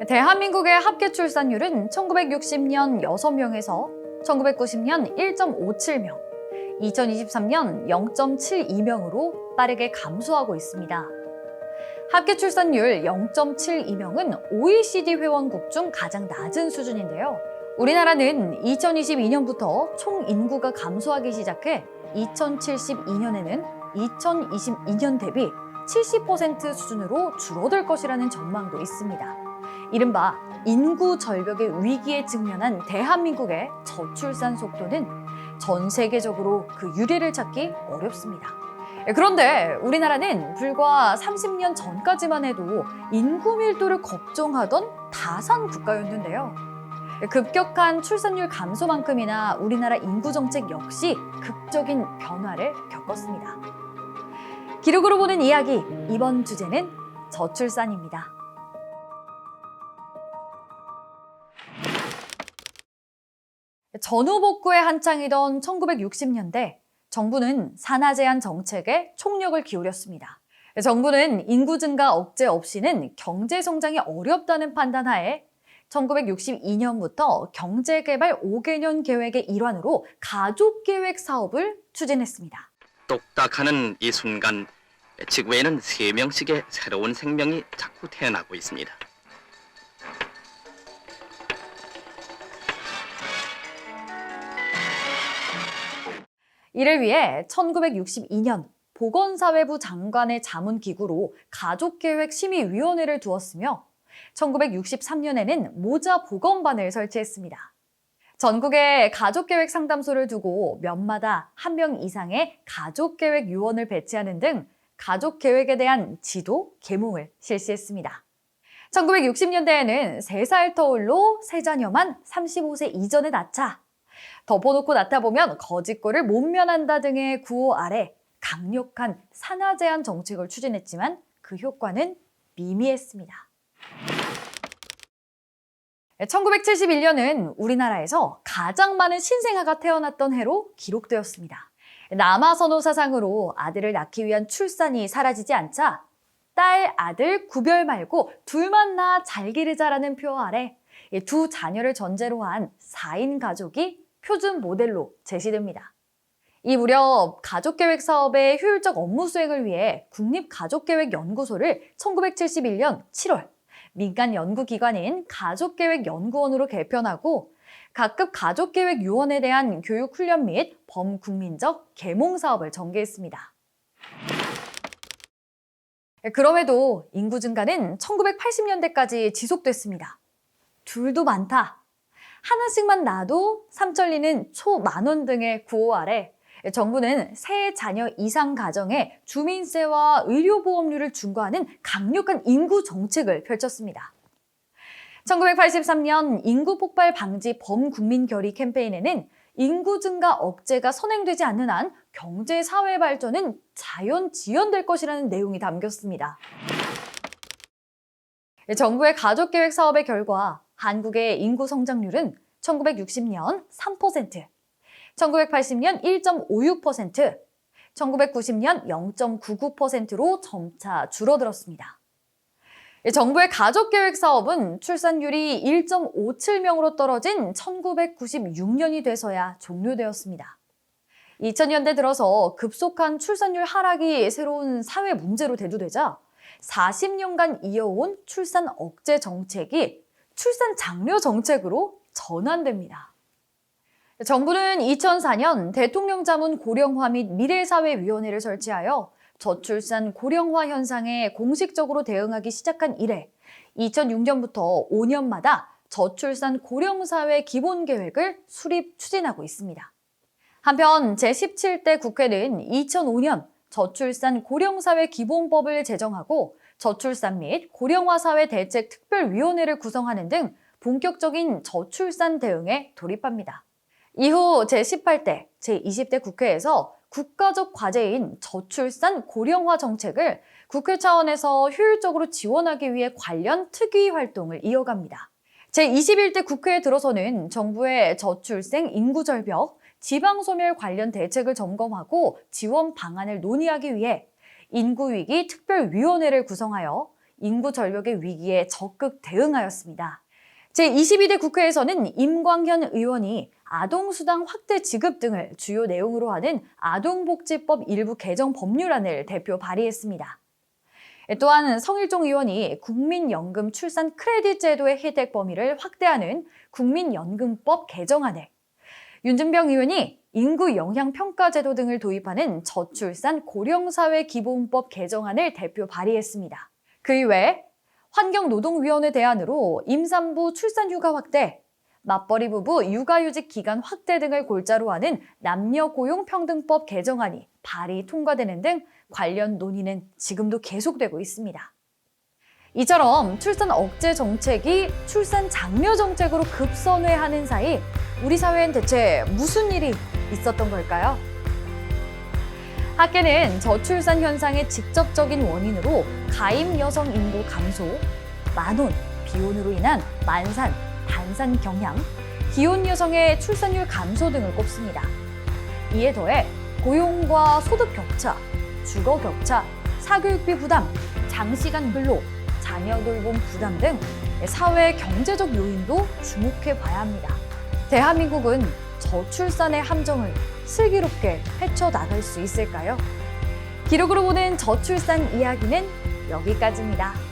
대한민국의 합계 출산율은 1960년 6명에서 1990년 1.57명, 2023년 0.72명으로 빠르게 감소하고 있습니다. 합계 출산율 0.72명은 OECD 회원국 중 가장 낮은 수준인데요. 우리나라는 2022년부터 총 인구가 감소하기 시작해 2072년에는 2022년 대비 70% 수준으로 줄어들 것이라는 전망도 있습니다. 이른바 인구 절벽의 위기에 직면한 대한민국의 저출산 속도는 전 세계적으로 그 유례를 찾기 어렵습니다. 그런데 우리나라는 불과 30년 전까지만 해도 인구 밀도를 걱정하던 다산 국가였는데요. 급격한 출산율 감소만큼이나 우리나라 인구 정책 역시 극적인 변화를 겪었습니다. 기록으로 보는 이야기, 이번 주제는 저출산입니다. 전후복구의 한창이던 1960년대, 정부는 산하 제한 정책에 총력을 기울였습니다. 정부는 인구 증가 억제 없이는 경제 성장이 어렵다는 판단하에 1962년부터 경제개발 5개년 계획의 일환으로 가족계획 사업을 추진했습니다. 똑딱하는 이 순간 지구에는 3명씩의 새로운 생명이 자꾸 태어나고 있습니다. 이를 위해 1962년 보건사회부 장관의 자문기구로 가족계획심의위원회를 두었으며 1963년에는 모자보건반을 설치했습니다. 전국에 가족계획 상담소를 두고 면마다 1명 이상의 가족계획 요원을 배치하는 등 가족계획에 대한 지도, 계몽을 실시했습니다. 1960년대에는 3살 터울로 세자녀만 35세 이전에 낳자, 덮어놓고 낳다 보면 거짓골을 못 면한다 등의 구호 아래 강력한 산하 제한 정책을 추진했지만 그 효과는 미미했습니다. 1971년은 우리나라에서 가장 많은 신생아가 태어났던 해로 기록되었습니다. 남아선호 사상으로 아들을 낳기 위한 출산이 사라지지 않자 딸, 아들 구별 말고 둘만 낳아 잘 기르자라는 표 아래 두 자녀를 전제로 한 4인 가족이 표준 모델로 제시됩니다. 이 무렵 가족계획 사업의 효율적 업무 수행을 위해 국립가족계획연구소를 1971년 7월 민간 연구기관인 가족계획연구원으로 개편하고 각급 가족계획요원에 대한 교육 훈련 및 범국민적 계몽 사업을 전개했습니다. 그럼에도 인구 증가는 1980년대까지 지속됐습니다. 둘도 많다, 하나씩만 낳아도 삼천리는 초만원 등의 구호 아래 정부는 세 자녀 이상 가정에 주민세와 의료보험료를 중과하는 강력한 인구 정책을 펼쳤습니다. 1983년 인구 폭발 방지 범국민 결의 캠페인에는 인구 증가 억제가 선행되지 않는 한 경제 사회 발전은 자연 지연될 것이라는 내용이 담겼습니다. 정부의 가족계획 사업의 결과 한국의 인구 성장률은 1960년 3%, 1980년 1.56%, 1990년 0.99%로 점차 줄어들었습니다. 정부의 가족계획 사업은 출산율이 1.57명으로 떨어진 1996년이 돼서야 종료되었습니다. 2000년대 들어서 급속한 출산율 하락이 새로운 사회 문제로 대두되자 40년간 이어온 출산 억제 정책이 출산 장려 정책으로 전환됩니다. 정부는 2004년 대통령 자문 고령화 및 미래사회위원회를 설치하여 저출산 고령화 현상에 공식적으로 대응하기 시작한 이래 2006년부터 5년마다 저출산 고령사회 기본계획을 수립 추진하고 있습니다. 한편 제17대 국회는 2005년 저출산 고령사회 기본법을 제정하고 저출산 및 고령화사회 대책 특별위원회를 구성하는 등 본격적인 저출산 대응에 돌입합니다. 이후 제18대, 제20대 국회에서 국가적 과제인 저출산 고령화 정책을 국회 차원에서 효율적으로 지원하기 위해 관련 특위 활동을 이어갑니다. 제21대 국회에 들어서는 정부의 저출생 인구 절벽, 지방소멸 관련 대책을 점검하고 지원 방안을 논의하기 위해 인구위기 특별위원회를 구성하여 인구 절벽의 위기에 적극 대응하였습니다. 제22대 국회에서는 임광현 의원이 아동수당 확대 지급 등을 주요 내용으로 하는 아동복지법 일부 개정 법률안을 대표 발의했습니다. 또한 성일종 의원이 국민연금 출산 크레딧 제도의 혜택 범위를 확대하는 국민연금법 개정안을, 윤준병 의원이 인구 영향 평가 제도 등을 도입하는 저출산 고령사회 기본법 개정안을 대표 발의했습니다. 그 이외 환경노동위원회 대안으로 임산부 출산휴가 확대, 맞벌이 부부 육아휴직 기간 확대 등을 골자로 하는 남녀고용평등법 개정안이 발의 통과되는 등 관련 논의는 지금도 계속되고 있습니다. 이처럼 출산 억제 정책이 출산 장려 정책으로 급선회하는 사이 우리 사회엔 대체 무슨 일이 있었던 걸까요? 학계는 저출산 현상의 직접적인 원인으로 가임 여성 인구 감소, 만혼, 비혼으로 인한 만산, 단산 경향, 기혼 여성의 출산율 감소 등을 꼽습니다. 이에 더해 고용과 소득 격차, 주거 격차, 사교육비 부담, 장시간 근로, 자녀 돌봄 부담 등 사회 경제적 요인도 주목해 봐야 합니다. 대한민국은 저출산의 함정을 슬기롭게 헤쳐나갈 수 있을까요? 기록으로 보는 저출산 이야기는 여기까지입니다.